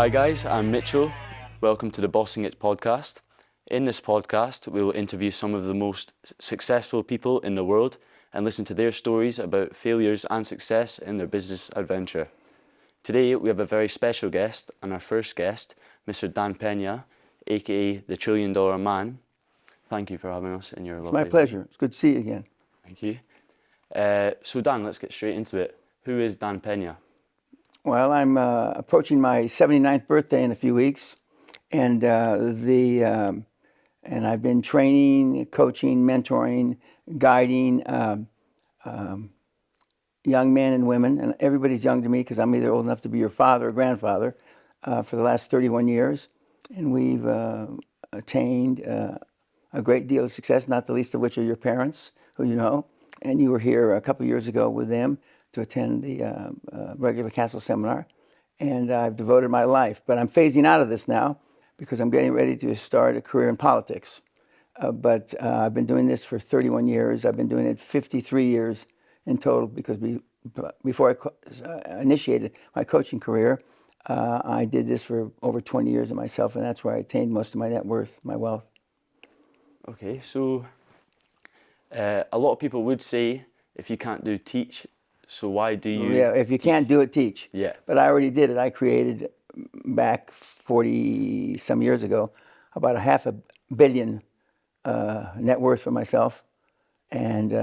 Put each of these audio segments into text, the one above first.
Hi guys, I'm Mitchell. Welcome to the Bossing It podcast. In this podcast, we will interview some of the most successful people in the world and listen to their stories about failures and success in their business adventure. Today, we have a very special guest, and our first guest, Mr. Dan Peña, aka the $1 trillion man. Thank you for having us in your It's my pleasure. It's good to see you again. Thank you. So Dan, let's get straight into it. Who is Dan Peña? Well, I'm approaching my 79th birthday in a few weeks, and and I've been training, coaching, mentoring, guiding young men and women, and everybody's young to me because I'm either old enough to be your father or grandfather, for the last 31 years, and we've attained a great deal of success, not the least of which are your parents, who you know, and you were here a couple of years ago with them to attend the regular Castle seminar, and I've devoted my life. But I'm phasing out of this now because I'm getting ready to start a career in politics. But I've been doing this for 31 years. I've been doing it 53 years in total because before I initiated my coaching career, I did this for over 20 years of myself, and that's where I attained most of my net worth, my wealth. Okay, so a lot of people would say if you can't do teach, so why do you? Yeah, if you can't do it, teach. Yeah. But I already did it. I created back 40 some years ago about $500 million net worth for myself, and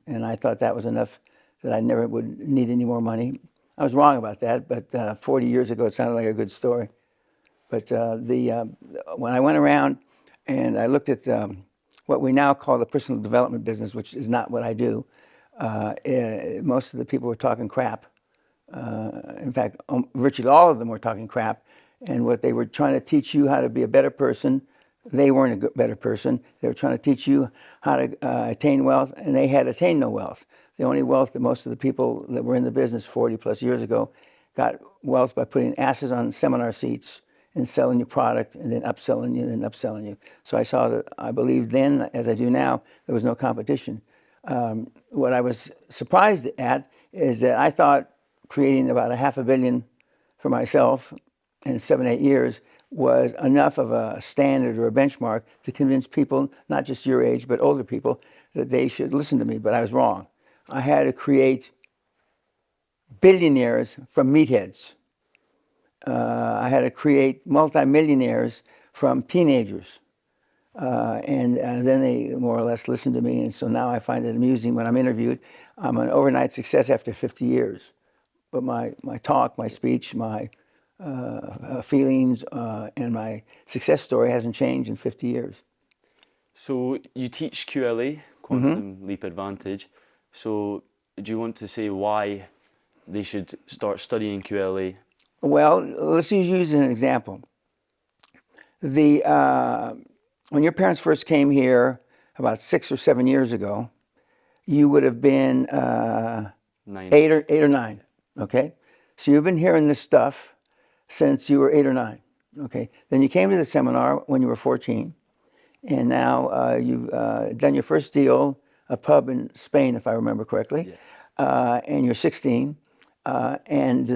I thought that was enough that I never would need any more money. I was wrong about that, but 40 years ago it sounded like a good story. But when I went around and I looked at what we now call the personal development business, which is not what I do, most of the people were talking crap. In fact, virtually all of them were talking crap. And what they were trying to teach you how to be a better person, they weren't a better person. They were trying to teach you how to attain wealth, and they had attained no wealth. The only wealth that most of the people that were in the business 40 plus years ago got wealth by putting asses on seminar seats and selling you product and then upselling you and then upselling you. So I saw that, I believed then, as I do now, there was no competition. What I was surprised at is that I thought creating about $500 million for myself in 7-8 years was enough of a standard or a benchmark to convince people, not just your age, but older people, that they should listen to me. But I was wrong. I had to create billionaires from meatheads. I had to create multimillionaires from teenagers. And then they more or less listened to me, and so now I find it amusing when I'm interviewed. I'm an overnight success after 50 years. But my talk, my speech, my feelings, and my success story hasn't changed in 50 years. So you teach QLA, Quantum Leap Advantage. So do you want to say why they should start studying QLA? Well, let's use an example. When your parents first came here about 6 or 7 years ago, you would have been 8 or 9. Okay, so you've been hearing this stuff since you were 8 or 9. Okay, then you came to the seminar when you were 14, and now you've done your first deal, a pub in Spain, if I remember correctly, and you're 16, and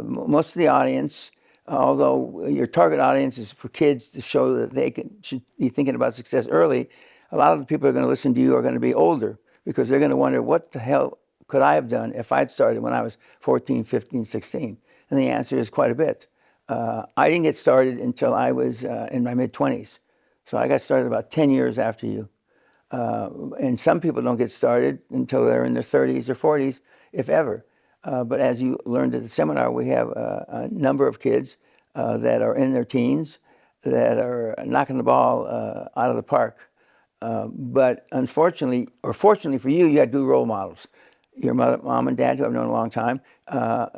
most of the audience, although your target audience is for kids to show that they should be thinking about success early, a lot of the people who are going to listen to you are going to be older because they're going to wonder, what the hell could I have done if I'd started when I was 14, 15, 16? And the answer is quite a bit. I didn't get started until I was in my mid-20s. So I got started about 10 years after you. And some people don't get started until they're in their 30s or 40s, if ever. But as you learned at the seminar, we have a number of kids that are in their teens that are knocking the ball out of the park. But unfortunately, or fortunately for you, you had good role models. Your mom and dad, who I've known a long time, are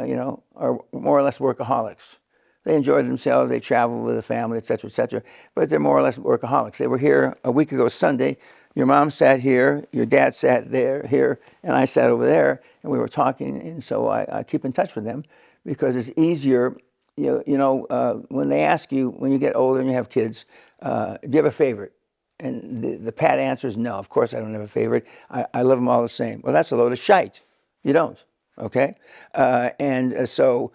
more or less workaholics. They enjoy themselves, they travel with the family, et cetera, but they're more or less workaholics. They were here a week ago Sunday. Your mom sat here, your dad sat here, and I sat over there, and we were talking, and so I keep in touch with them because it's easier, when they ask you, when you get older and you have kids, do you have a favorite? And the pat answer is no, of course I don't have a favorite. I love them all the same. Well, that's a load of shite. You don't, okay? So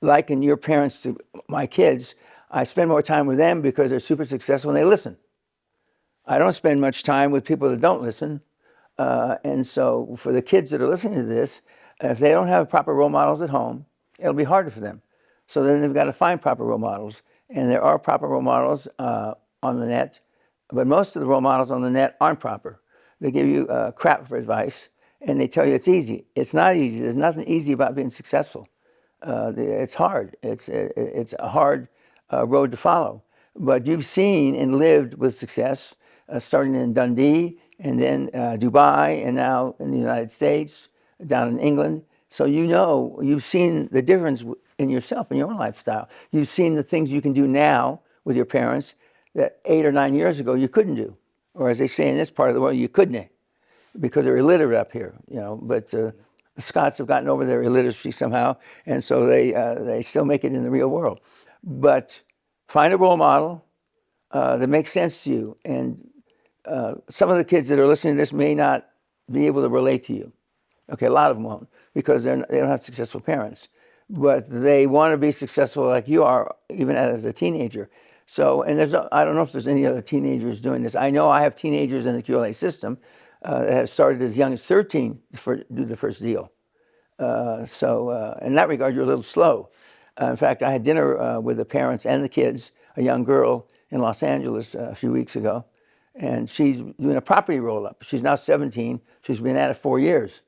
liken your parents to my kids. I spend more time with them because they're super successful and they listen. I don't spend much time with people that don't listen. And so for the kids that are listening to this, if they don't have proper role models at home, it'll be harder for them. So then they've got to find proper role models. And there are proper role models on the net, but most of the role models on the net aren't proper. They give you crap for advice, and they tell you it's easy. It's not easy. There's nothing easy about being successful. It's hard. It's a hard road to follow. But you've seen and lived with success, starting in Dundee, and then Dubai, and now in the United States, down in England. So you know, you've seen the difference in yourself, in your own lifestyle. You've seen the things you can do now with your parents that 8 or 9 years ago you couldn't do. Or as they say in this part of the world, you couldn't, because they're illiterate up here, you know. But the Scots have gotten over their illiteracy somehow, and so they still make it in the real world. But find a role model that makes sense to you. And some of the kids that are listening to this may not be able to relate to you. Okay, a lot of them won't, because they don't have successful parents. But they want to be successful like you are, even as a teenager. So, and I don't know if there's any other teenagers doing this. I know I have teenagers in the QLA system that have started as young as 13 to do the first deal. So in that regard, you're a little slow. In fact, I had dinner with the parents and the kids, a young girl in Los Angeles a few weeks ago, and she's doing a property roll-up. She's now 17. She's been at it 4 years.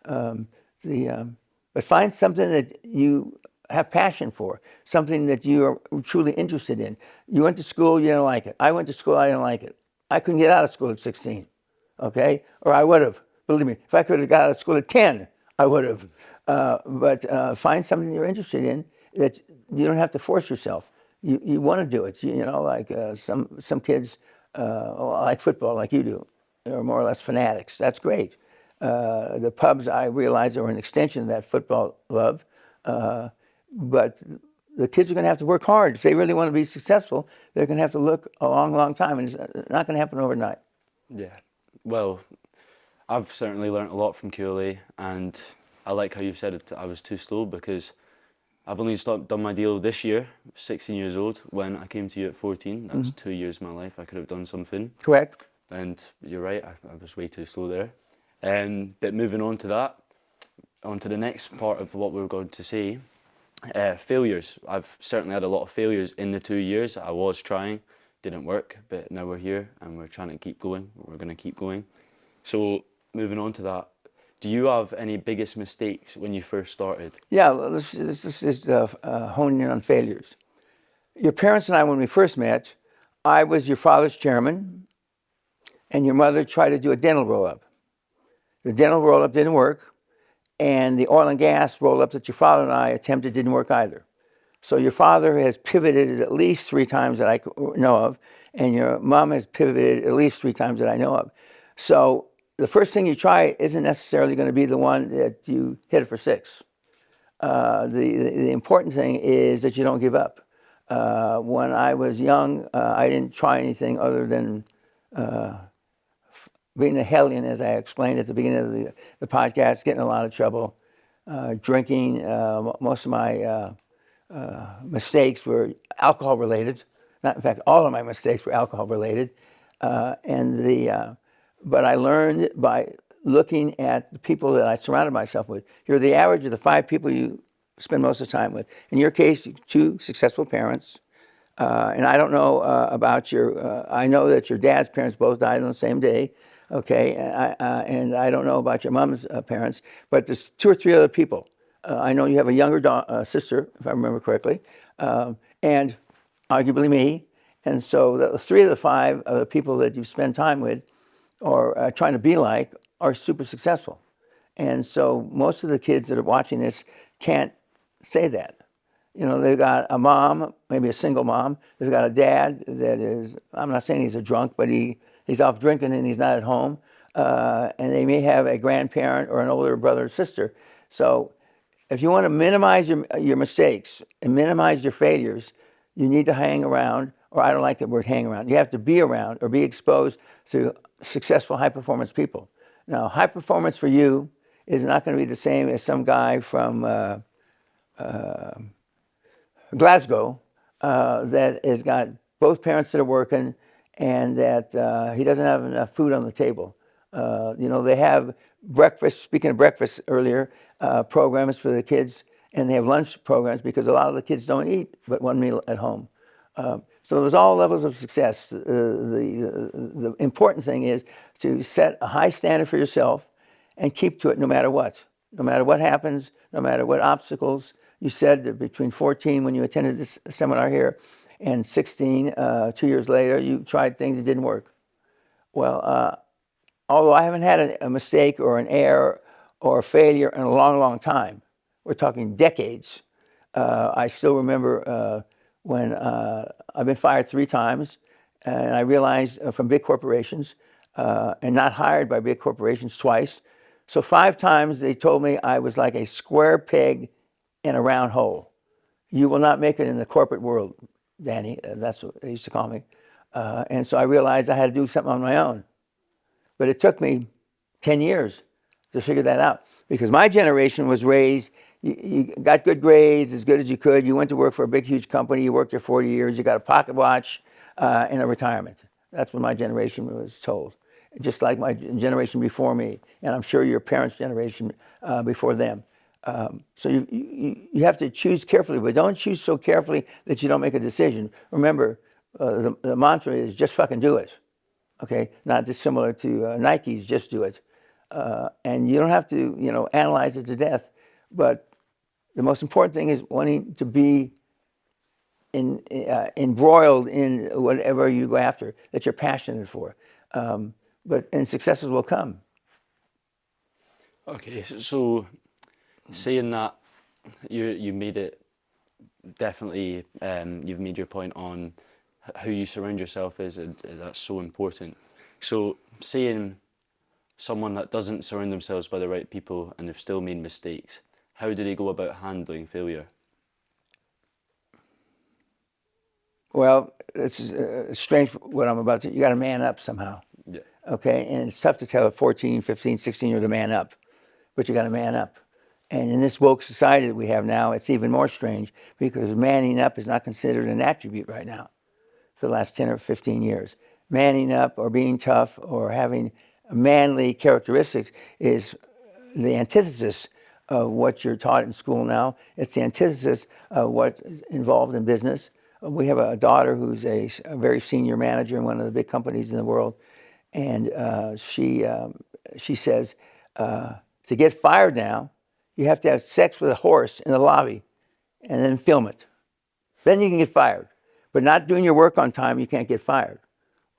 But find something that you have passion for, something that you are truly interested in. You went to school, you didn't like it. I went to school, I didn't like it. I couldn't get out of school at 16, okay? Or I would have. Believe me, if I could have got out of school at 10, I would have. But find something you're interested in that you don't have to force yourself. You want to do it. You know, like some kids like football, like you do, are more or less fanatics. That's great. The pubs, I realize, are an extension of that football love. But the kids are going to have to work hard. If they really want to be successful, they're going to have to look a long, long time, and it's not going to happen overnight. Yeah. Well, I've certainly learnt a lot from QLA, and I like how you've said it. I was too slow, because I've only done my deal this year, 16 years old, when I came to you at 14. That was 2 years of my life. I could have done something. Correct. And you're right, I was way too slow there. But moving on to that, on to the next part of what we're going to say, failures. I've certainly had a lot of failures in the 2 years. I was trying, didn't work, but now we're here and we're trying to keep going. We're going to keep going. So moving on to that, do you have any biggest mistakes when you first started? Yeah, let's just hone in on failures. Your parents and I, when we first met, I was your father's chairman, and your mother tried to do a dental roll-up. The dental roll-up didn't work, and the oil and gas roll-up that your father and I attempted didn't work either. So your father has pivoted at least 3 times that I know of, and your mom has pivoted at least 3 times that I know of. So the first thing you try isn't necessarily going to be the one that you hit it for 6. The important thing is that you don't give up. When I was young, I didn't try anything other than being a hellion, as I explained at the beginning of the podcast, getting in a lot of trouble, drinking. Most of my mistakes were alcohol related. Not, in fact, all of my mistakes were alcohol related. But I learned by looking at the people that I surrounded myself with. You're the average of the 5 people you spend most of the time with. In your case, 2 successful parents. And I don't know about I know that your dad's parents both died on the same day. Okay, and I don't know about your mom's parents, but there's 2 or 3 other people. I know you have a younger sister, if I remember correctly, and arguably me. And so the 3 of the 5 of the people that you spend time with or trying to be like are super successful. And so most of the kids that are watching this can't say that. You know, they've got a mom, maybe a single mom. They've got a dad that is, I'm not saying he's a drunk, but he's off drinking and he's not at home. And they may have a grandparent or an older brother or sister. So if you want to minimize your mistakes and minimize your failures, you need to hang around, or I don't like the word hang around. You have to be around or be exposed to successful high-performance people. Now, high performance for you is not going to be the same as some guy from Glasgow, that has got both parents that are working, and that he doesn't have enough food on the table. They have breakfast, speaking of breakfast earlier, programs for the kids, and they have lunch programs because a lot of the kids don't eat but one meal at home. So there's all levels of success. The important thing is to set a high standard for yourself and keep to it no matter what. No matter what happens, no matter what obstacles. You said that between 14 when you attended this seminar here and 16, 2 years later, you tried things that didn't work. Well, although I haven't had a mistake or an error or a failure in a long, long time, we're talking decades, I still remember when I've been fired 3 times, and I realized from big corporations, and not hired by big corporations twice. So 5 times they told me I was like a square peg in a round hole. You will not make it in the corporate world, Danny. That's what they used to call me. And so I realized I had to do something on my own. But it took me 10 years to figure that out, because my generation was raised, you got good grades, as good as you could. You went to work for a big, huge company. You worked there 40 years. You got a pocket watch and a retirement. That's what my generation was told, just like my generation before me, and I'm sure your parents' generation before them. So you have to choose carefully, but don't choose so carefully that you don't make a decision. Remember, the mantra is just fucking do it. Okay, not dissimilar to Nike's just do it. And you don't have to, analyze it to death. But the most important thing is wanting to be embroiled in whatever you go after that you're passionate for. And successes will come. Okay, so saying that you made it, definitely you've made your point on who you surround yourself is, and that's so important. So saying someone that doesn't surround themselves by the right people and they've still made mistakes, how do they go about handling failure? Well, it's strange what I'm about to. You got to man up somehow. Yeah. Okay, and it's tough to tell a 14, 15, 16-year-old to man up, but you got to man up. And in this woke society that we have now, it's even more strange because manning up is not considered an attribute right now for the last 10 or 15 years. Manning up or being tough or having manly characteristics is the antithesis of what you're taught in school now. It's the antithesis of what's involved in business. We have a daughter who's a very senior manager in one of the big companies in the world, and she says to get fired now, you have to have sex with a horse in the lobby and then film it. Then you can get fired. But not doing your work on time, you can't get fired.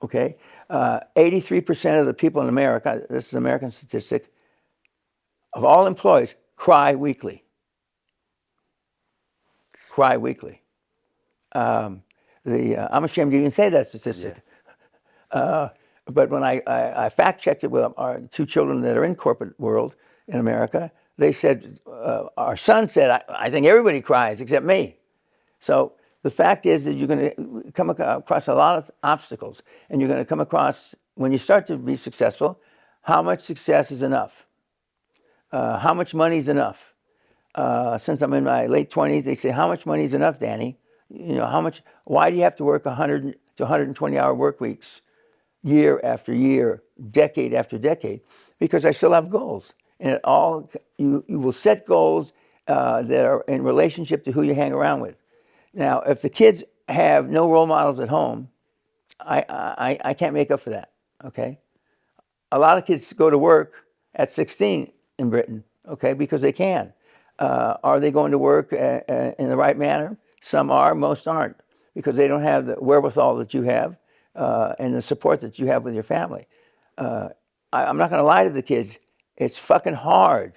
Okay? 83% of the people in America, this is an American statistic, of all employees cry weekly. Cry weekly. I'm ashamed to even say that statistic. Yeah. But when I fact-checked it with our 2 children that are in corporate world in America, they said, our son said, I think everybody cries except me. So the fact is that you're going to come across a lot of obstacles, and you're going to come across, when you start to be successful, how much success is enough? How much money is enough? Since I'm in my late 20s, they say, how much money is enough, Danny? Why do you have to work 100 to 120-hour work weeks, year after year, decade after decade? Because I still have goals. And you will set goals that are in relationship to who you hang around with. Now, if the kids have no role models at home, I can't make up for that, okay? A lot of kids go to work at 16 in Britain, okay, because they can. Are they going to work in the right manner? Some are, most aren't, because they don't have the wherewithal that you have and the support that you have with your family. I'm not going to lie to the kids. It's fucking hard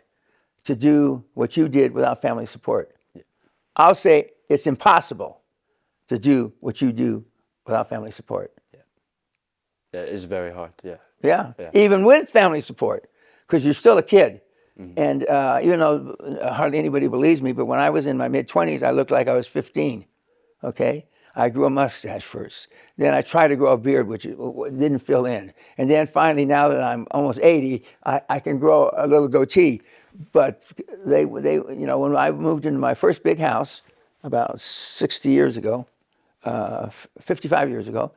to do what you did without family support. Yeah. I'll say it's impossible to do what you do without family support. Yeah, yeah, it is very hard. Yeah, even with family support, because you're still a kid. Mm-hmm. And even though hardly anybody believes me, but when I was in my mid-20s, I looked like I was 15, okay? I grew a mustache first. Then I tried to grow a beard, which didn't fill in. And then finally, now that I'm almost 80, I can grow a little goatee. But when I moved into my first big house, about 60 years ago, 55 years ago.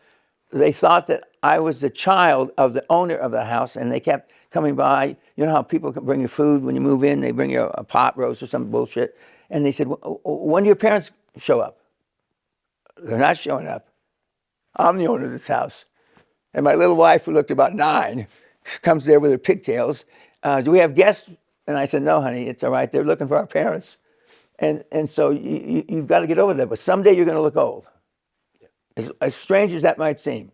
They thought that I was the child of the owner of the house, and they kept coming by. You know how people can bring you food when you move in? They bring you a pot roast or some bullshit. And they said, when do your parents show up? They're not showing up. I'm the owner of this house. And my little wife, who looked about 9, comes there with her pigtails. Do we have guests? And I said, no, honey, it's all right. They're looking for our parents. And so you've got to get over that. But someday you're going to look old. As strange as that might seem.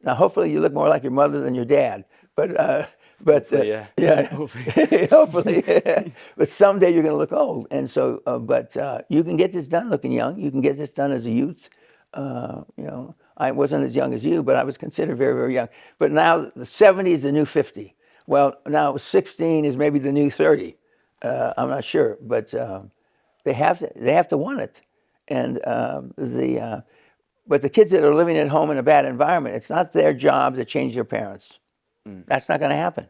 Now, hopefully, you look more like your mother than your dad. But Hopefully, yeah. yeah, Hopefully. hopefully. But someday you're going to look old. And so, but you can get this done looking young. You can get this done as a youth. You know, I wasn't as young as you, but I was considered very, very young. But now the 70 is the new 50. Well, now 16 is maybe the new 30. I'm not sure, but they have to want it. And but the kids that are living at home in a bad environment, it's not their job to change their parents. That's not going to happen,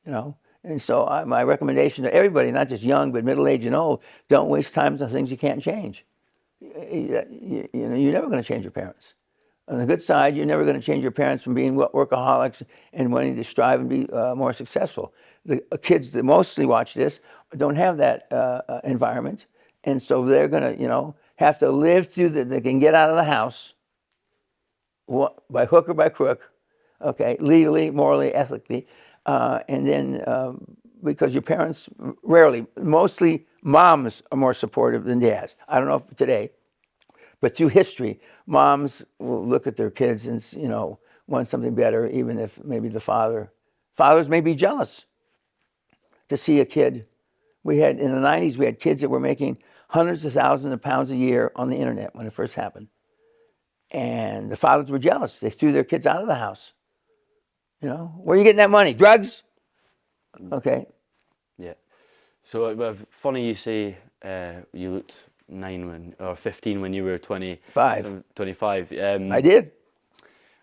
you know. And so my recommendation to everybody, not just young, but middle-aged and old, don't waste time on things you can't change. You know, you're never going to change your parents. On the good side, you're never going to change your parents from being workaholics and wanting to strive and be more successful. The kids that mostly watch this don't have that environment, and so they're going to, you know, have to live through they can get out of the house by hook or by crook, okay, legally, morally, ethically, and then because your parents rarely, mostly moms are more supportive than dads. I don't know if today, but through history, moms will look at their kids and, you know, want something better, even if maybe fathers may be jealous to see a kid. We had, in the 90s, we had kids that were making hundreds of thousands of pounds a year on the internet when it first happened. And the fathers were jealous. They threw their kids out of the house. You know, where are you getting that money? Drugs? Okay. Yeah. So funny you say you looked or 15 when you were 25. I did.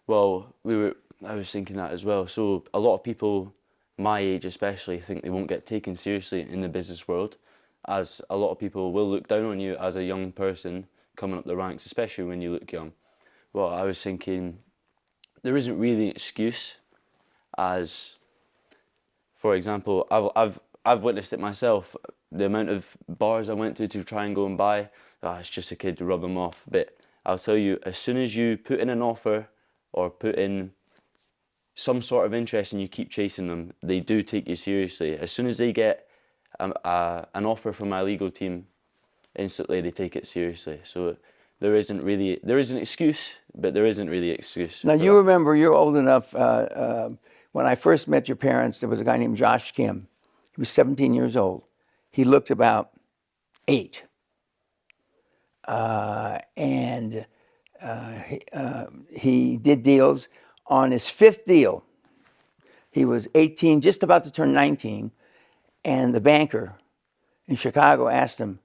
Well, I was thinking that as well. So a lot of people my age especially think they won't get taken seriously in the business world, as a lot of people will look down on you as a young person coming up the ranks, especially when you look young. Well, I was thinking there isn't really an excuse, as for example, I've witnessed it myself. The amount of bars I went to try and go and buy, it's just a kid to rub them off. But I'll tell you, as soon as you put in an offer or put in some sort of interest and you keep chasing them, they do take you seriously. As soon as they get an offer from my legal team, instantly they take it seriously. So there is an excuse, but there isn't really an excuse. Now you remember, you're old enough. When I first met your parents, there was a guy named Josh Kim. He was 17 years old. He looked about 8. And he did deals. On his 5th deal, he was 18, just about to turn 19, and the banker in Chicago asked him,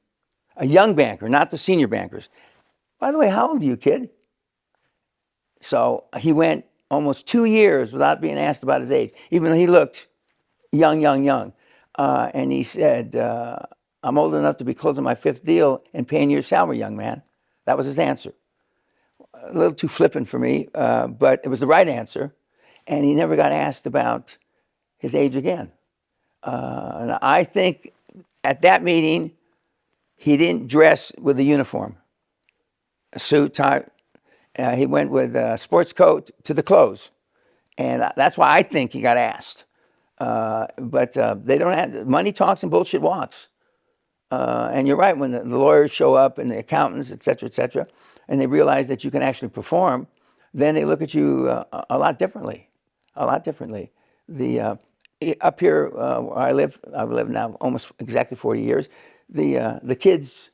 a young banker, not the senior bankers, by the way, how old are you, kid? So he went almost 2 years without being asked about his age, even though he looked young. And he said, I'm old enough to be closing my 5th deal and paying your salary, young man. That was his answer. A little too flippant for me, but it was the right answer. And he never got asked about his age again. And I think at that meeting, he didn't dress with a uniform, a suit, tie. He went with a sports coat to the close. And that's why I think he got asked. But they don't have, money talks and bullshit walks. And you're right, when the lawyers show up and the accountants, et cetera, and they realize that you can actually perform, then they look at you a lot differently. Up here where I've lived now almost exactly 40 years, the kids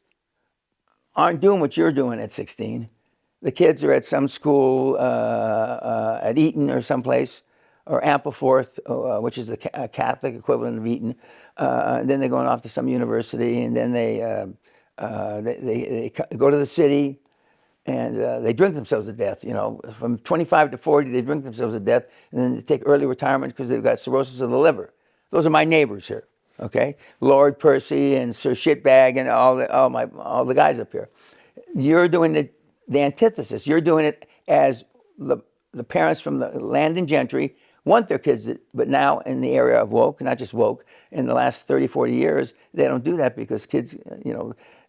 aren't doing what you're doing at 16. The kids are at some school, at Eton or someplace, or Ampleforth, which is the Catholic equivalent of Eton. Then they're going off to some university, and then they go to the city, and they drink themselves to death. You know, from 25 to 40, they drink themselves to death, and then they take early retirement because they've got cirrhosis of the liver. Those are my neighbors here. okay? Lord Percy and Sir Shitbag and all the guys up here. You're doing the antithesis. You're doing it as the parents from the landed gentry want their kids, but now in the area of woke, not just woke, in the last 30, 40 years, they don't do that because kids,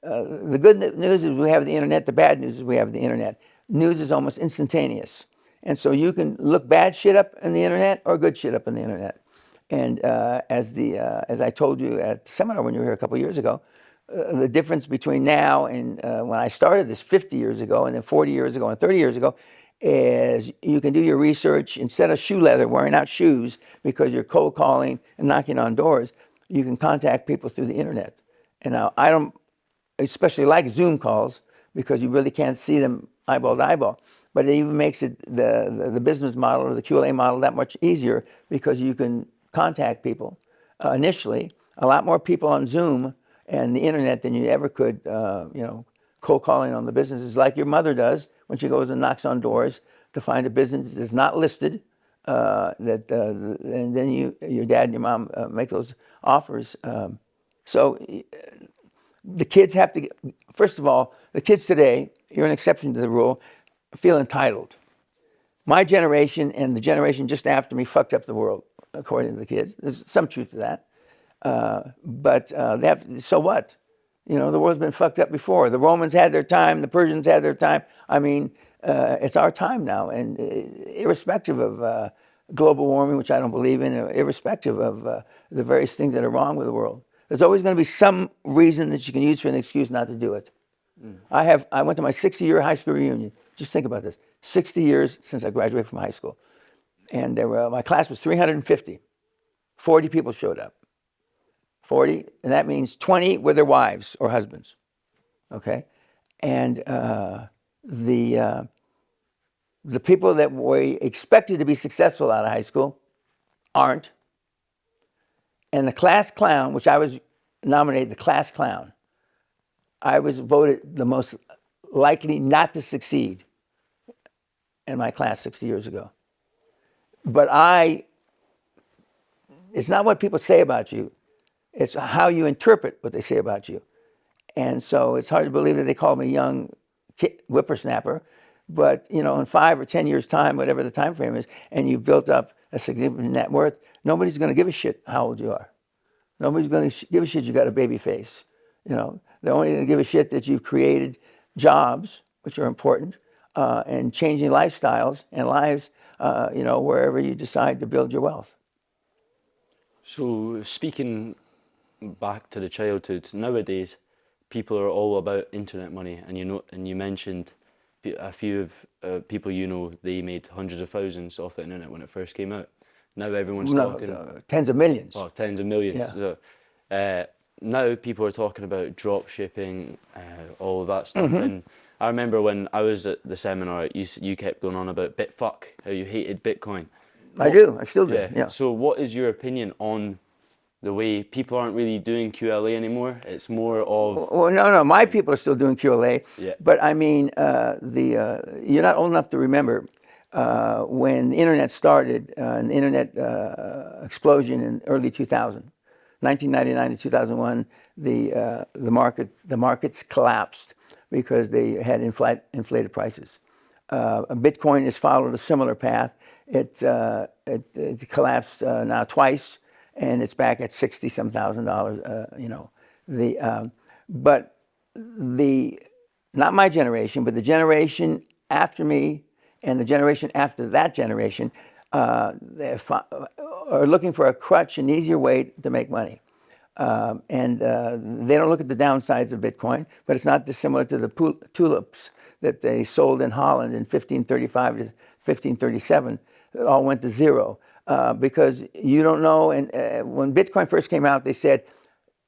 the good news is we have the internet. The bad news is we have the internet. News is almost instantaneous. And so you can look bad shit up on the internet or good shit up on the internet. And as I told you at the seminar when you were here a couple of years ago, the difference between now and when I started this 50 years ago, and then 40 years ago, and 30 years ago, is you can do your research instead of shoe leather, wearing out shoes because you're cold calling and knocking on doors. You can contact people through the internet. And now I don't especially like Zoom calls because you really can't see them eyeball to eyeball. But it even makes it the business model or the QLA model that much easier because you can contact people initially. A lot more people on Zoom and the internet than you ever could, cold calling on the businesses like your mother does when she goes and knocks on doors to find a business that's not listed. And then your dad and your mom make those offers. So the kids have to, first of all, the kids today, you're an exception to the rule, feel entitled. My generation and the generation just after me fucked up the world, according to the kids. There's some truth to that. But so what? The world's been fucked up before. The Romans had their time. The Persians had their time. I mean, it's our time now. And irrespective of global warming, which I don't believe in, irrespective of the various things that are wrong with the world, there's always going to be some reason that you can use for an excuse not to do it. I went to my 60-year high school reunion. Just think about this. 60 years since I graduated from high school. And my class was 350. 40 people showed up. 40, and that means 20 with their wives or husbands, okay? And the people that were expected to be successful out of high school aren't. And the class clown, which I was nominated the class clown, I was voted the most likely not to succeed in my class 60 years ago. But it's not what people say about you. It's how you interpret what they say about you. And so it's hard to believe that they call me young whippersnapper. But, in 5 or 10 years' time, whatever the time frame is, and you've built up a significant net worth, nobody's going to give a shit how old you are. Nobody's going to give a shit you got a baby face. They're only going to give a shit that you've created jobs, which are important, and changing lifestyles and lives, wherever you decide to build your wealth. So speaking back to the childhood, nowadays people are all about internet money, and you mentioned a few of people they made hundreds of thousands off the internet when it first came out. Now everyone's talking tens of millions. Oh, tens of millions. Yeah. So now people are talking about drop shipping, all of that stuff. Mm-hmm. And I remember when I was at the seminar, you kept going on about BitFuck, how you hated Bitcoin. I still do. Yeah. So what is your opinion on the way people aren't really doing QLA anymore? It's more of... Well, no, my people are still doing QLA. Yeah. But I mean, you're not old enough to remember when the internet started, an internet explosion in early 2000. 1999 to 2001, the markets collapsed because they had inflated prices. Bitcoin has followed a similar path. It collapsed now twice, and it's back at $60-some thousand. But not my generation, but the generation after me and the generation after that generation are looking for a crutch, an easier way to make money. And they don't look at the downsides of Bitcoin, but it's not dissimilar to the tulips that they sold in Holland in 1535 to 1537. It all went to zero because you don't know. And when Bitcoin first came out, they said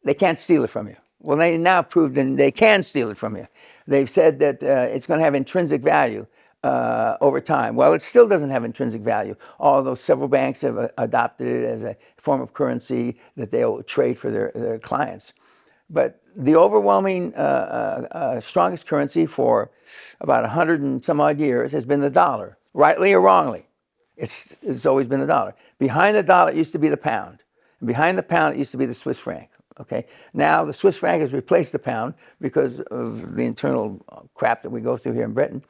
they can't steal it from you. Well, they now proved that they can steal it from you. They've said that it's going to have intrinsic value over time. Well, it still doesn't have intrinsic value, although several banks have adopted it as a form of currency that they'll trade for their clients. But the overwhelming strongest currency for about 100 and some odd years has been the dollar, rightly or wrongly. It's always been the dollar. Behind the dollar used to be the pound. Behind the pound, it used to be the Swiss franc. Okay, now the Swiss franc has replaced the pound because of the internal crap that we go through here in Britain.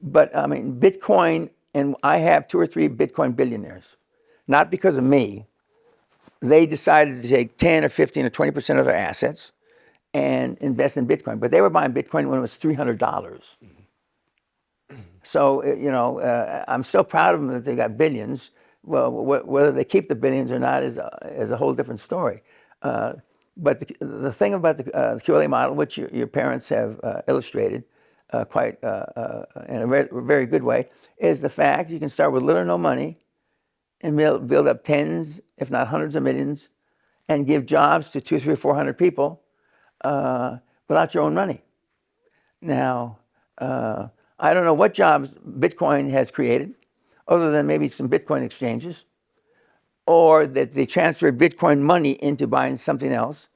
But I mean, Bitcoin, and I have 2 or 3 Bitcoin billionaires, not because of me. They decided to take 10 or 15 or 20% of their assets and invest in Bitcoin. But they were buying Bitcoin when it was $300. So, I'm so proud of them that they got billions. Well, whether they keep the billions or not is a whole different story. But the thing about the QLA model, which your parents have illustrated quite in a very, very good way, is the fact you can start with little or no money and build up tens, if not hundreds of millions, and give jobs to 200, 300, 400 people without your own money. Now, I don't know what jobs Bitcoin has created, other than maybe some Bitcoin exchanges, or that they transferred Bitcoin money into buying something else.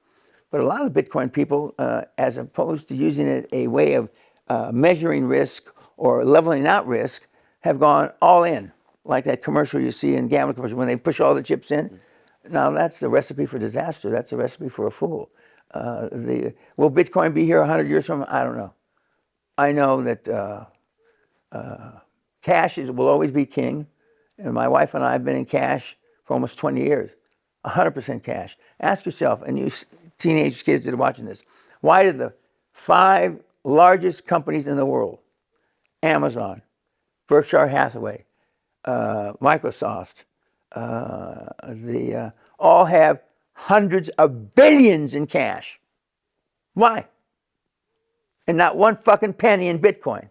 But a lot of Bitcoin people, as opposed to using it a way of measuring risk or leveling out risk, have gone all in, like that commercial you see in gambling commercial when they push all the chips in. Now that's the recipe for disaster. That's a recipe for a fool. Will Bitcoin be here 100 years from now? I don't know. I know that cash will always be king, and my wife and I have been in cash for almost 20 years, 100% cash. Ask yourself, and you teenage kids that are watching this, why did the 5 largest companies in the world, Amazon, Berkshire Hathaway, Microsoft, all have hundreds of billions in cash? Why? And not one fucking penny in Bitcoin.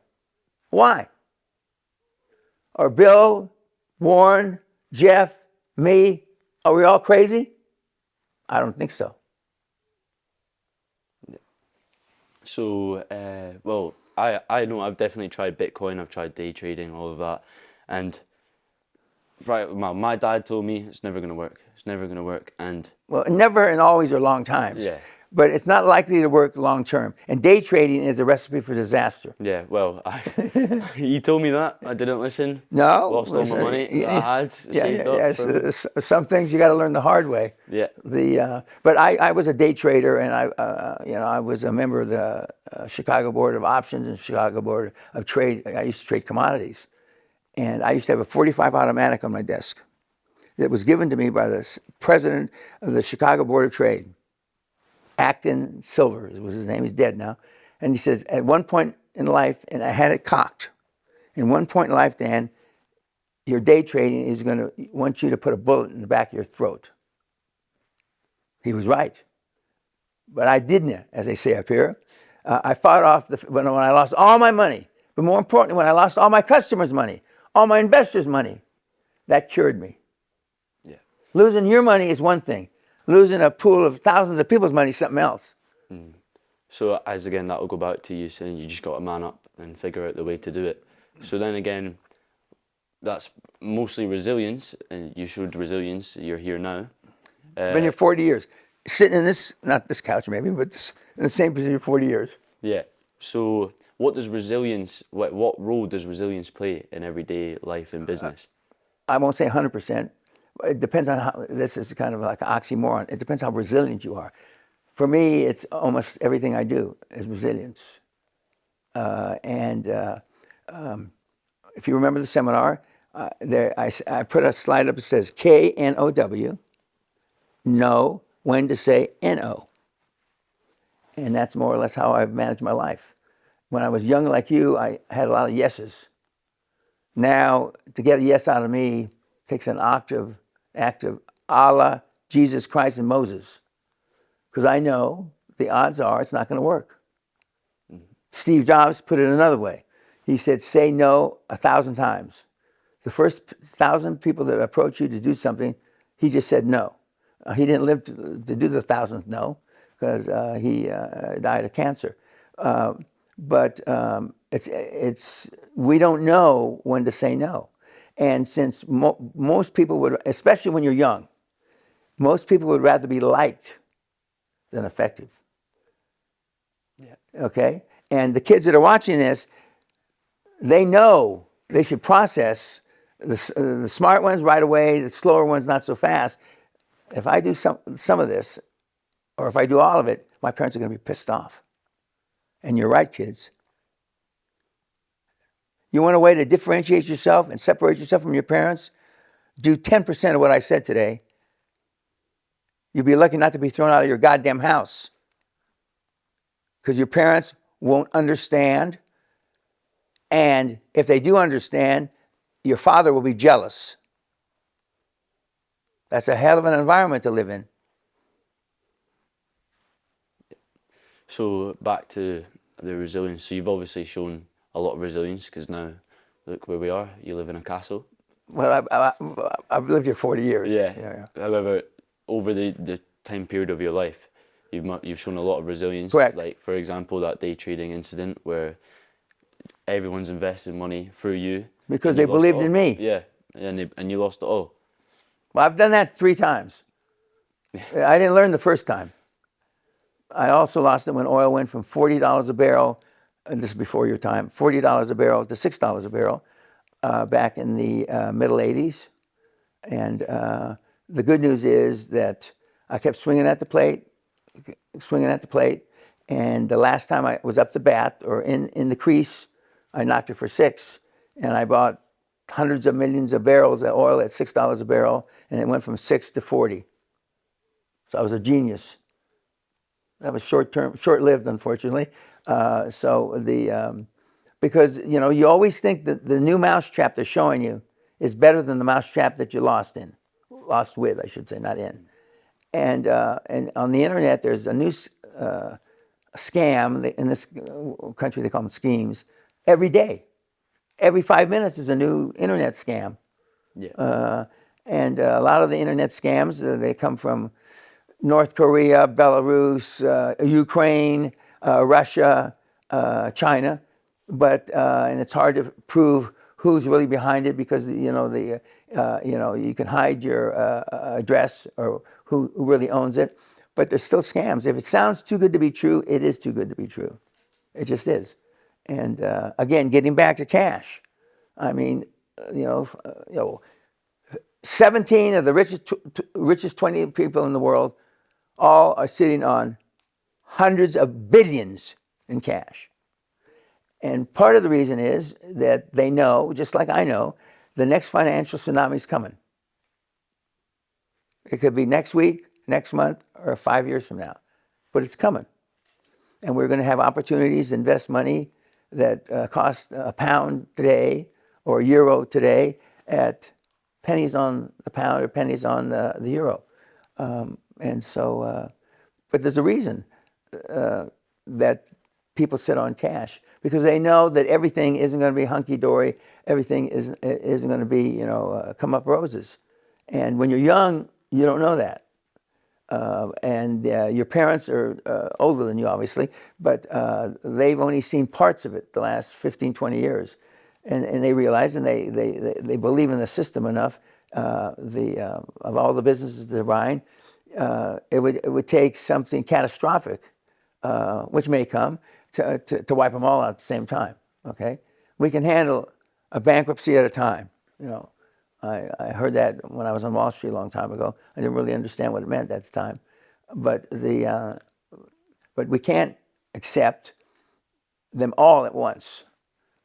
Why? Are Bill, Warren, Jeff, me, are we all crazy? I don't think so. So, well, I know I've definitely tried Bitcoin, I've tried day trading, all of that. And my dad told me it's never going to work. It's never going to work. And well, never and always are long times. Yeah. But it's not likely to work long term. And day trading is a recipe for disaster. Yeah, well, he told me that. I didn't listen. No. Lost all my money that I had saved up from... Some things you got to learn the hard way. Yeah. But I was a day trader, and I was a member of the Chicago Board of Options and Chicago Board of Trade. I used to trade commodities. And I used to have a .45 automatic on my desk that was given to me by the president of the Chicago Board of Trade. Acton Silver was his name. He's dead now. And he says, at one point in life, and I had it cocked, in one point in life, Dan, your day trading is going to want you to put a bullet in the back of your throat. He was right. But I didn't, as they say up here. I fought off when I lost all my money. But more importantly, when I lost all my customers' money, all my investors' money, that cured me. Yeah. Losing your money is one thing. Losing a pool of thousands of people's money is something else. Mm. So as again, that will go back to you saying you just got to man up and figure out the way to do it. So then again, that's mostly resilience, and you showed resilience. You're here now. Been here 40 years. Sitting in this, not this couch maybe, but in the same position for 40 years. Yeah. So what does resilience, what role does resilience play in everyday life and business? I won't say 100%. It depends on how, this is kind of like an oxymoron. It depends how resilient you are. For me, it's almost everything I do is resilience. If you remember the seminar, I put a slide up that says KNOW, know when to say NO. And that's more or less how I've managed my life. When I was young like you, I had a lot of yeses. Now, to get a yes out of me takes an active Allah, Jesus Christ, and Moses. Because I know the odds are it's not going to work. Mm-hmm. Steve Jobs put it another way. He said, say no 1,000 times. The first 1,000 people that approach you to do something, he just said no. He didn't live to do the 1,000th no, because he died of cancer. But we don't know when to say no. And since most people would, especially when you're young, most people would rather be liked than effective. Yeah. Okay? And the kids that are watching this, they know they should process the smart ones right away, the slower ones not so fast. if I do some of this, or if I do all of it, my parents are going to be pissed off. And you're right, kids. You want a way to differentiate yourself and separate yourself from your parents? Do 10% of what I said today. You'll be lucky not to be thrown out of your goddamn house. Because your parents won't understand. And if they do understand, your father will be jealous. That's a hell of an environment to live in. So back to the resilience. So you've obviously shown a lot of resilience, because now look where we are. You live in a castle. Well, I've lived here 40 years. Yeah. However, over the time period of your life, you've shown a lot of resilience. Correct. Like, for example, that day trading incident where everyone's invested money through you. Because they believed in me. Yeah, and you lost it all. Well, I've done that 3 times. I didn't learn the first time. I also lost it when oil went from $40 a barrel, and this is before your time, $40 a barrel to $6 a barrel back in the middle 80s. And the good news is that I kept swinging at the plate, and the last time I was up the bat or in the crease, I knocked it for 6, and I bought hundreds of millions of barrels of oil at $6 a barrel, and it went from 6 to 40. So I was a genius. That was short-lived, unfortunately. Because you always think that the new mousetrap they're showing you is better than the mousetrap that you lost with, I should say, not in. And on the internet, there's a new scam. In this country, they call them schemes. Every day, every 5 minutes, is a new internet scam. Yeah. And a lot of the internet scams, they come from North Korea, Belarus, Ukraine, Russia, China, and it's hard to prove who's really behind it, because you can hide your address or who really owns it, but there's still scams. If it sounds too good to be true, it is too good to be true. It just is. And again, getting back to cash, I mean, 17 of the richest 20 people in the world all are sitting on hundreds of billions in cash. And part of the reason is that they know, just like I know, the next financial tsunami is coming. It could be next week, next month, or 5 years from now, but it's coming. And we're going to have opportunities to invest money that cost a pound today or a euro today at pennies on the pound or pennies on the euro. But there's a reason that people sit on cash, because they know that everything isn't going to be hunky-dory. Everything isn't going to be, come up roses. And when you're young, you don't know that. Your parents are older than you, obviously, but they've only seen parts of it the last 15, 20 years. And they realize, and they believe in the system enough, of all the businesses they're buying, it would take something catastrophic, which may come, to wipe them all out at the same time. Okay, we can handle a bankruptcy at a time. I heard that when I was on Wall Street a long time ago. I didn't really understand what it meant at the time, but we can't accept them all at once.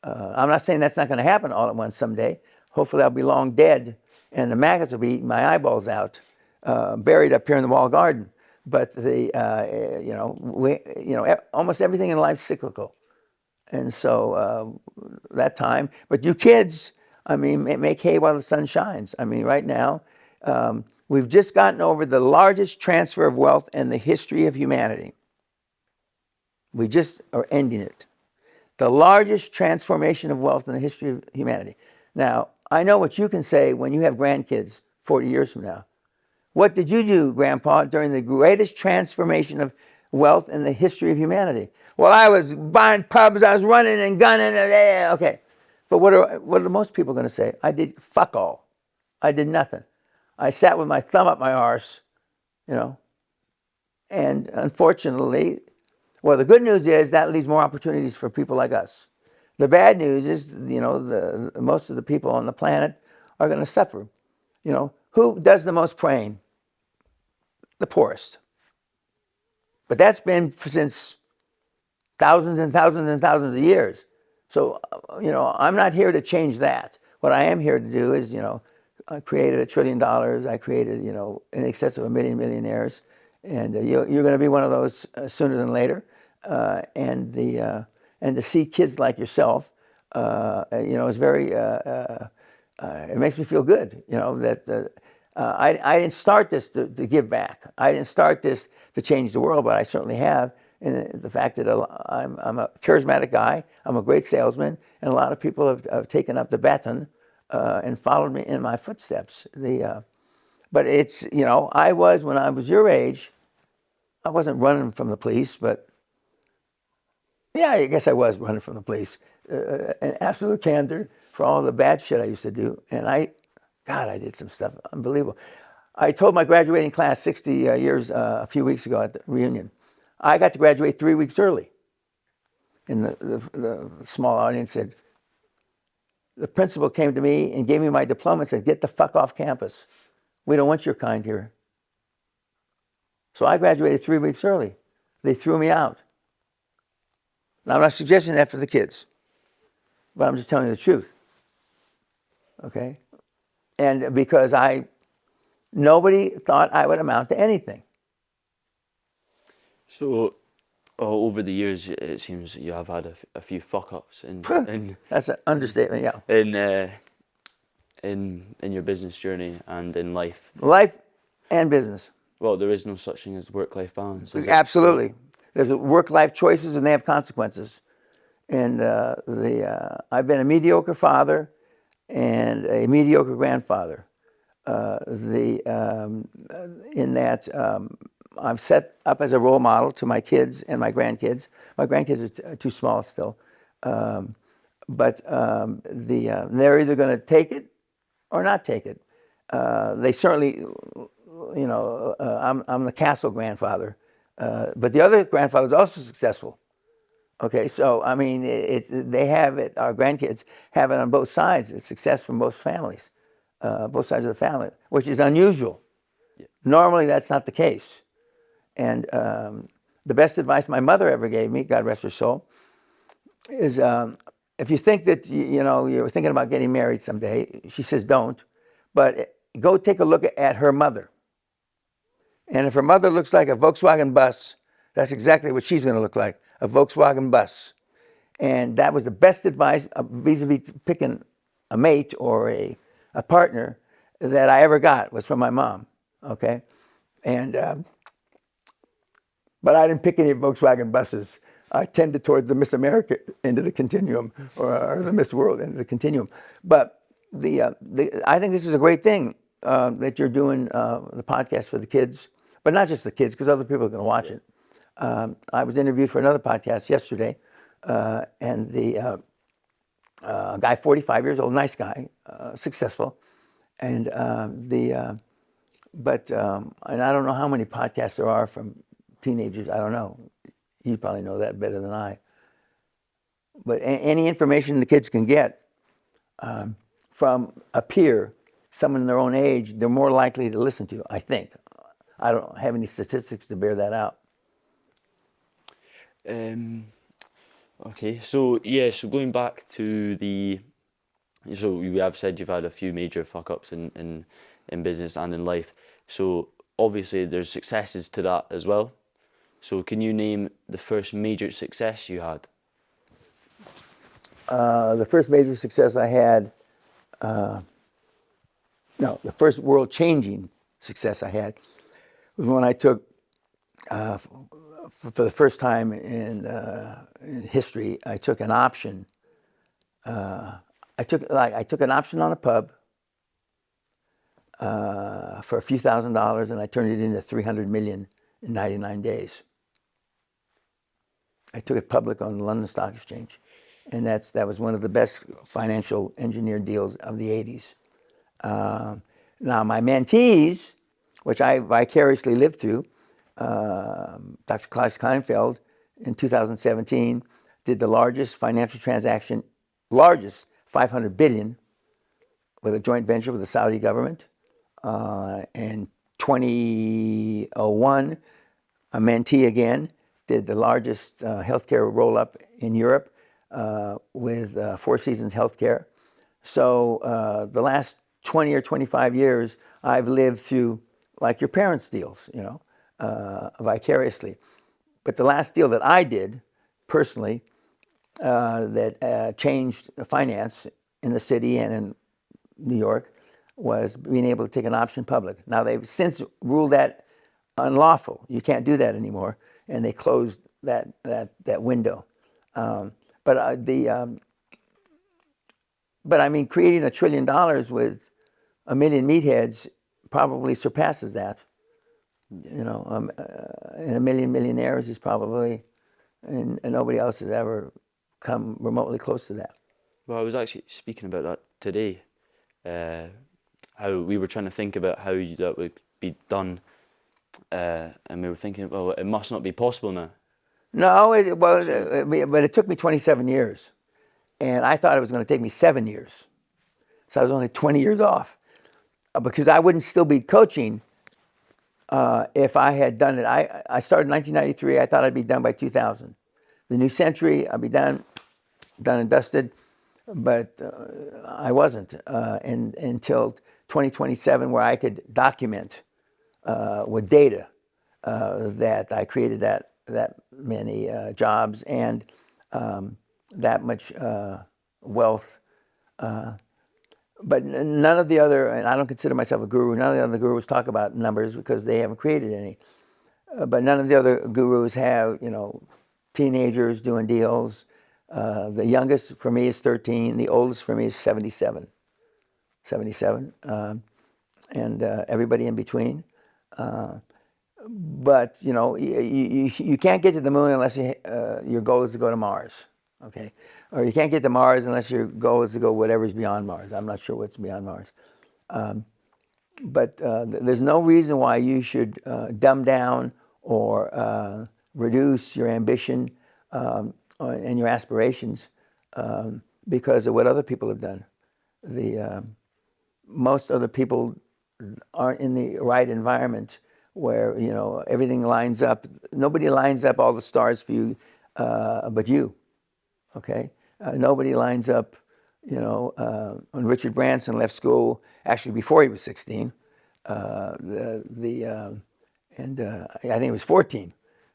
I'm not saying that's not going to happen all at once someday. Hopefully, I'll be long dead, and the maggots will be eating my eyeballs out, buried up here in the walled garden. But almost everything in life is cyclical, and so that time. But you kids, I mean, make hay while the sun shines. I mean, right now, we've just gotten over the largest transfer of wealth in the history of humanity. We just are ending it. The largest transformation of wealth in the history of humanity. Now, I know what you can say when you have grandkids 40 years from now. What did you do, Grandpa, during the greatest transformation of wealth in the history of humanity? Well, I was buying pubs, I was running and gunning. Okay. But what are most people going to say? I did fuck all. I did nothing. I sat with my thumb up my arse, And unfortunately, well, the good news is that leaves more opportunities for people like us. The bad news is, most of the people on the planet are going to suffer. Who does the most praying? the poorest. But that's been since thousands and thousands and thousands of years. So, I'm not here to change that. What I am here to do is, I created $1 trillion. I created, in excess of 1 million millionaires. And you're going to be one of those sooner than later. And to see kids like yourself, is very, it makes me feel good, that I didn't start this to give back. I didn't start this to change the world, but I certainly have. And the fact that I'm a charismatic guy, I'm a great salesman, and a lot of people have taken up the baton and followed me in my footsteps. But it's, when I was your age, I wasn't running from the police, but yeah, I guess I was running from the police. An absolute candor for all the bad shit I used to do. And I did some stuff unbelievable. I told my graduating class 60 years a few weeks ago at the reunion, I got to graduate 3 weeks early. And the small audience said, the principal came to me and gave me my diploma and said, get the fuck off campus. We don't want your kind here. So I graduated 3 weeks early. They threw me out. Now, I'm not suggesting that for the kids, but I'm just telling you the truth. Okay? And because nobody thought I would amount to anything. So, over the years, it seems you have had a few fuck-ups That's an understatement, yeah. In your business journey and in life. Life and business. Well, there is no such thing as work-life balance. Absolutely. There's work-life choices and they have consequences. And I've been a mediocre father and a mediocre grandfather. In that I'm set up as a role model to my kids and my grandkids. My grandkids are too small still. But they're either going to take it or not take it. They certainly, I'm the castle grandfather. But the other grandfather is also successful. Okay, so I mean, they have it. Our grandkids have it on both sides. It's success from both families, both sides of the family, which is unusual. Yeah. Normally, that's not the case. And the best advice my mother ever gave me, God rest her soul, is if you think that you're thinking about getting married someday, she says don't, but go take a look at her mother. And if her mother looks like a Volkswagen bus, that's exactly what she's going to look like, a Volkswagen bus. And that was the best advice vis-a-vis picking a mate or a partner that I ever got was from my mom, okay? And but I didn't pick any Volkswagen buses. I tended towards the Miss America end of the continuum or the Miss World end of the continuum. But I think this is a great thing that you're doing the podcast for the kids, but not just the kids, because other people are going to watch it. I was interviewed for another podcast yesterday, and the guy, 45 years old, nice guy, successful, and and I don't know how many podcasts there are from teenagers. I don't know. You probably know that better than I. But any information the kids can get from a peer, someone their own age, they're more likely to listen to, I think. I don't have any statistics to bear that out. Okay, so going back to so you have said you've had a few major fuck-ups in business and in life. So obviously there's successes to that as well. So can you name the first major success you had? The first major success I had, the first world-changing success I had was when I took, for the first time in history, I took an option. I took an option on a pub for a few $1,000s, and I turned it into 300 million in 99 days. I took it public on the London Stock Exchange, and that was one of the best financial engineer deals of the 80s. Now, my mentees, which I vicariously lived through, Dr. Klaus Kleinfeld in 2017 did the largest financial transaction, 500 billion, with a joint venture with the Saudi government, and 2001, a mentee again, did the largest healthcare roll-up in Europe with Four Seasons Healthcare. So the last 20 or 25 years, I've lived through, like your parents' deals, vicariously. But the last deal that I did, personally, that changed finance in the city and in New York, was being able to take an option public. Now they've since ruled that unlawful. You can't do that anymore, and they closed that window. But I mean, creating $1 trillion with 1 million meatheads probably surpasses that. And 1 million millionaires is probably, and nobody else has ever come remotely close to that. Well, I was actually speaking about that today. How we were trying to think about how that would be done, and we were thinking, well, it must not be possible now. No, but it took me 27 years, and I thought it was going to take me 7 years. So I was only 20 years off, because I wouldn't still be coaching if I had done it. I started in 1993. I thought I'd be done by 2000. The new century, I'd be done and dusted, but I wasn't until 2027, where I could document with data that I created that many jobs and that much wealth. But none of the other, and I don't consider myself a guru, none of the other gurus talk about numbers because they haven't created any. But none of the other gurus have, teenagers doing deals. The youngest for me is 13. The oldest for me is 77. And everybody in between. But you can't get to the moon unless your goal is to go to Mars, okay? Or you can't get to Mars unless your goal is to go whatever's beyond Mars. I'm not sure what's beyond Mars. But there's no reason why you should dumb down or reduce your ambition and your aspirations because of what other people have done. Most other people aren't in the right environment where everything lines up. Nobody lines up all the stars for you but you, okay? Nobody lines up, when Richard Branson left school, actually before he was 16, and I think he was 14,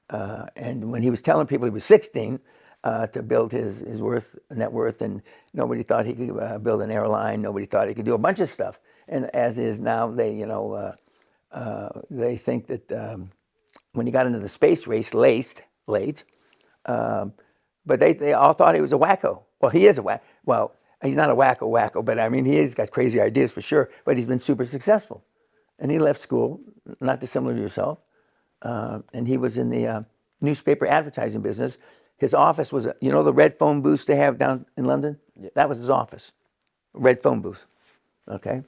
and when he was telling people he was 16 to build his net worth, and nobody thought he could build an airline, nobody thought he could do a bunch of stuff. And as is now, they think that when he got into the space race late, but they all thought he was a wacko. Well, he is a wacko. Well, he's not a wacko, but I mean, he's got crazy ideas for sure, but he's been super successful. And he left school, not dissimilar to yourself, and he was in the newspaper advertising business. His office was, the red phone booths they have down in London? Yeah. That was his office, red phone booth, okay?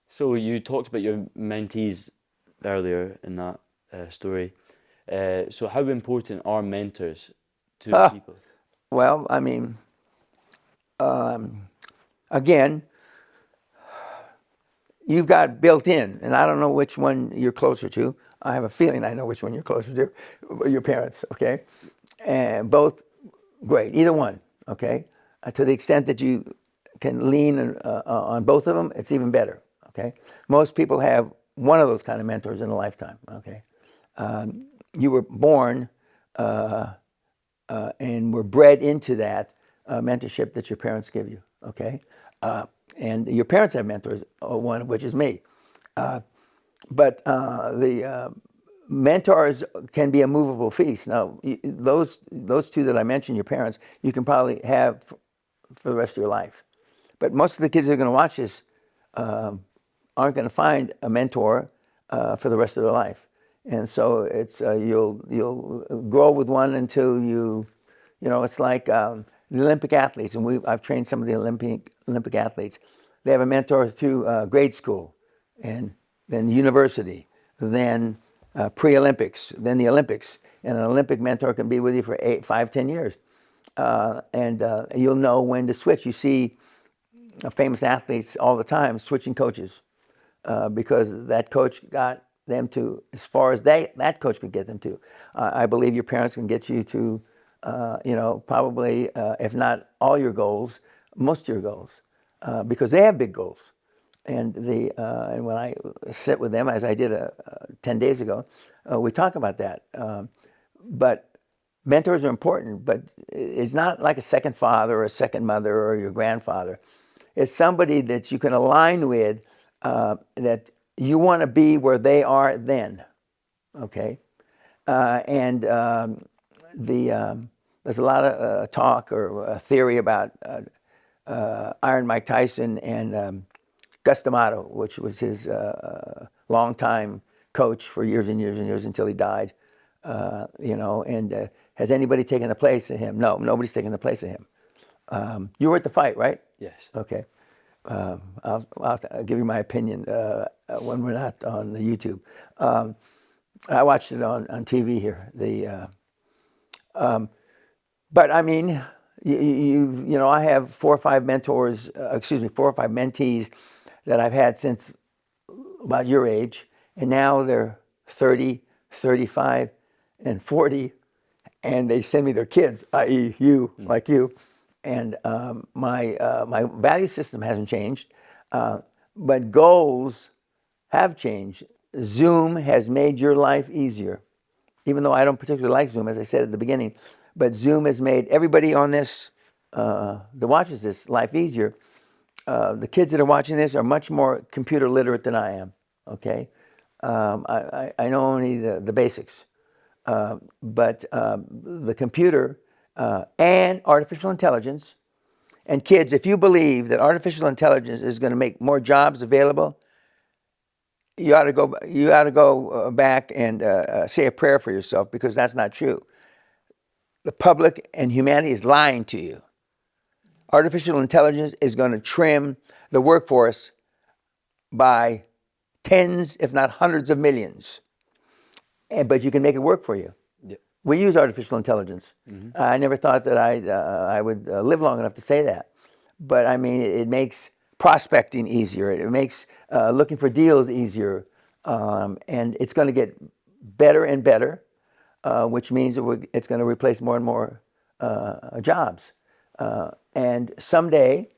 So you talked about your mentees earlier in that story. So how important are mentors to people? Well, I mean, again, you've got built in, and I don't know which one you're closer to. I have a feeling I know which one you're closer to, your parents, okay? And both great, either one, okay? To the extent that you can lean on both of them, it's even better, okay? Most people have one of those kind of mentors in a lifetime, okay? You were born and were bred into that mentorship that your parents give you, okay? And your parents have mentors, one of which is me. But the mentors can be a movable feast. Now, those two that I mentioned, your parents, you can probably have for the rest of your life. But most of the kids that are going to watch this aren't going to find a mentor for the rest of their life. And so it's you'll grow with one until it's like the Olympic athletes, and I've trained some of the Olympic athletes. They have a mentor through grade school, and then university, then pre-Olympics, then the Olympics. And an Olympic mentor can be with you for 8, 5, 10 years. And you'll know when to switch. You see famous athletes all the time switching coaches. because that coach got them to as far as that coach could get them to. I believe your parents can get you to, probably, if not all your goals, most of your goals, because they have big goals. And and when I sit with them, as I did 10 days ago, we talk about that. But mentors are important, but it's not like a second father or a second mother or your grandfather. It's somebody that you can align with, that you want to be where they are then, okay? There's a lot of talk or theory about Iron Mike Tyson and Gus D'Amato, which was his longtime coach for years and years and years until he died. Has anybody taken the place of him? No, nobody's taken the place of him. You were at the fight, right? Yes. Okay. I'll give you my opinion when we're not on the YouTube. I watched it on TV here. But I mean, I have 4 or 5 mentors, 4 or 5 mentees that I've had since about your age, and now they're 30, 35, and 40, and they send me their kids, i.e. you, like you. And my value system hasn't changed, but goals have changed. Zoom has made your life easier, even though I don't particularly like Zoom, as I said at the beginning. But Zoom has made everybody on this that watches this life easier. The kids that are watching this are much more computer literate than I am. Okay, I know only the basics, but the computer and artificial intelligence. And kids, if you believe that artificial intelligence is going to make more jobs available, you ought to go. You ought to go back and say a prayer for yourself, because that's not true. The public and humanity is lying to you. Artificial intelligence is going to trim the workforce by tens, if not hundreds of millions. But you can make it work for you. Yep. We use artificial intelligence. I never thought that I would live long enough to say that. But I mean, it makes prospecting easier. It makes looking for deals easier. And it's going to get better and better, which means it's going to replace more and more jobs. And someday,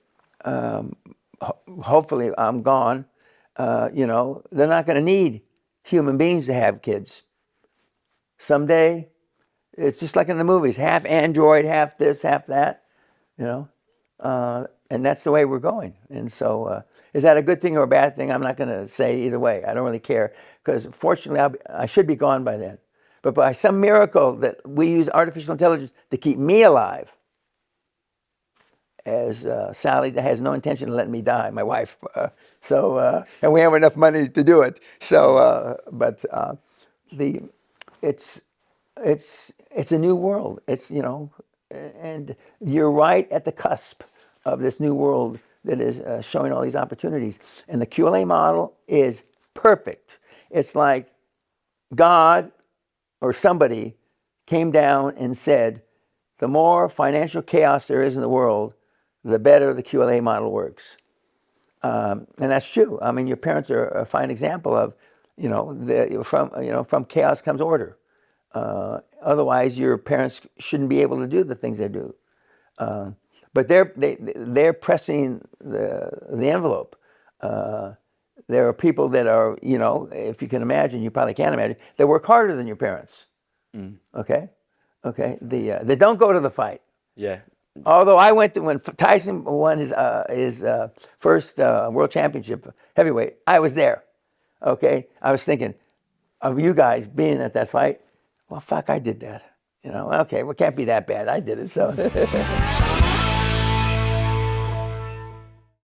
hopefully I'm gone, they're not going to need human beings to have kids. Someday, it's just like in the movies, half android, half this, half that, and that's the way we're going. And so is that a good thing or a bad thing? I'm not going to say either way. I don't really care, because fortunately I should be gone by then. But by some miracle that we use artificial intelligence to keep me alive, as Sally has no intention of letting me die, my wife. And we have enough money to do it. So, it's a new world. And you're right at the cusp of this new world that is showing all these opportunities. And the QLA model is perfect. It's like God or somebody came down and said, the more financial chaos there is in the world, the better the QLA model works. And that's true. I mean, your parents are a fine example of, from chaos comes order. Otherwise, your parents shouldn't be able to do the things they do. But they're pressing the envelope. There are people that are, if you can imagine, you probably can't imagine, they work harder than your parents. Okay? They don't go to the fight. Yeah. Although I went to, when Tyson won his first world championship heavyweight, I was there. Okay? I was thinking of you guys being at that fight. Well, fuck, I did that. Okay, well, it can't be that bad. I did it, so.